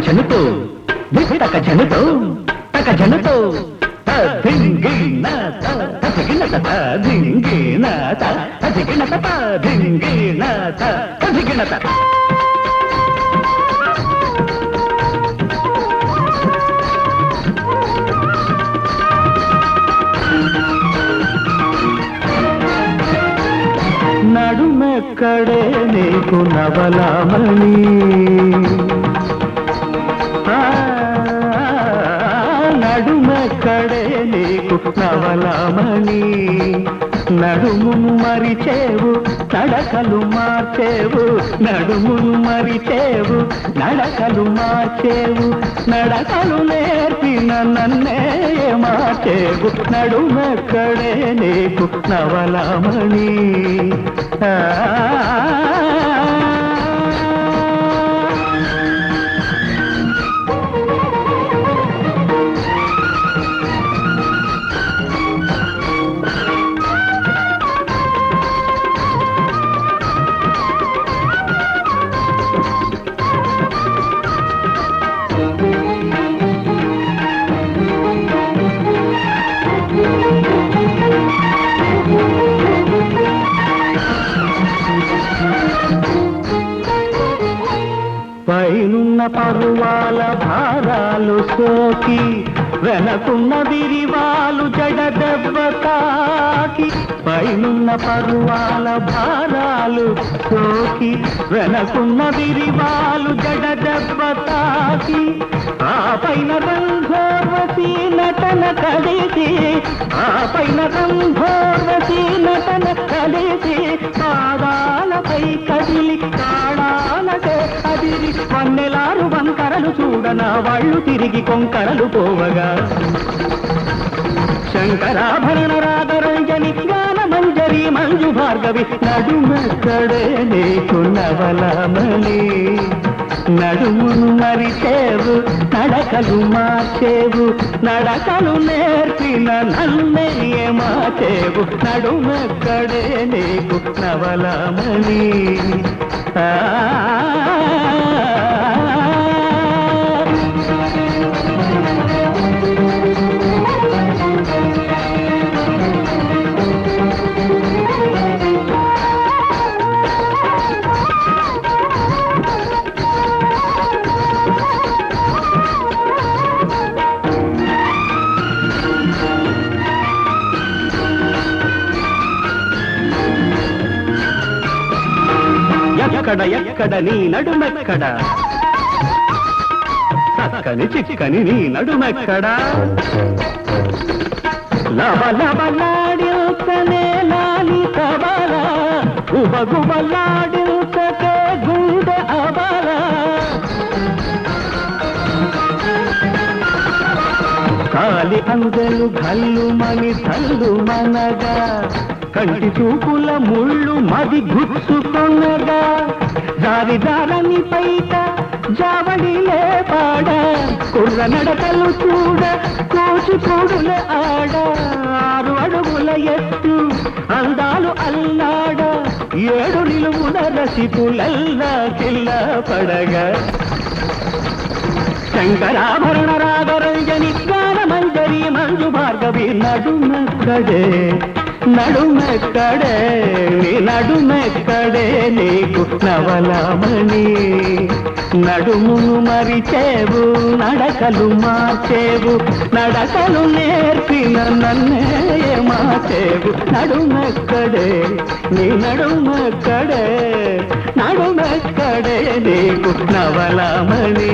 జనతో విస్తక జనతో తక జనతో ధింగిన తగిన ధింగిన తగిన ధింగిన తగిన నడుమెక్కడే నీకు నవలామణి నడుమెక్కడే నీకు నవలామణి నడుమును మరిచేవు నడకలు మార్చేవు నడుమును మరిచేవు నడకలు మార్చేవు నడకలు నేర్పిన నన్నే మార్చేవు నడుమెక్కడే నీకు నవలామణి పైనున్న పరువాల భారాలు సోకి వెనకున్న విరివాలు జడదెబ్బ తాకి పైనున్న పరువాల భారాలు సోకి వెనకున్న విరివాలు జడదెబ్బ తాకి ఆ పైన రంభోర్వశీ నటన కలిసి ఆ పైన రంభోర్వశీ నటన కలిసి పాదాలపై కదిలి కాడాలకే అదిరి వన్నెలారు వంకరలు చూడన వాళ్ళు తిరిగి కొంకరలు పోవగా శంకరాభరణ రాగరంజని జ్ఞాన మంజరి మంజు భార్గవి నడుమెక్కడే నీకు నవలామణి నడుమును మరిచేవు నడకలు మార్చేవు నడకలు నేర్పిన నన్నే మార్చేవు నడుమెక్కడే నీకు నవలామణి ఎక్కడ ఎక్కడ నీ నడుమెక్కడ చక్కని చిక్కని నీ నడుమెక్కడ లబలబలాడిల్సనే లాలి కబల గుబగుబలాడిల్సకే గుండె అబల కాలి అందెలు గల్లు మని తల్లు మనగా కంటి చూపుల ముళ్ళు మది గుచ్చుకొనగా దారి దారని పైట జావడిలే పాడ కుర్ర నడకలు చూడ కూచిపూడుల ఆడ 6 అడుగుల ఎత్తు అందాలు అల్లాడ 7 నిలువున రసిపులల్లా కిల్ల పడగా శంకరాభరణ రాగరంజని జ్ఞాన మంజరి మంజు భార్గవి నడుమెక్కడే నడుమెక్కడే నడుమెక్కడే నీకు నవలామణి నడుమును మరిచేవు నడకలు మార్చేవు నడకలు నేర్పిన నన్నే మార్చేవు నడుమెక్కడే నీ నడుమెక్కడే నడుమెక్కడే నీకు నవలామణి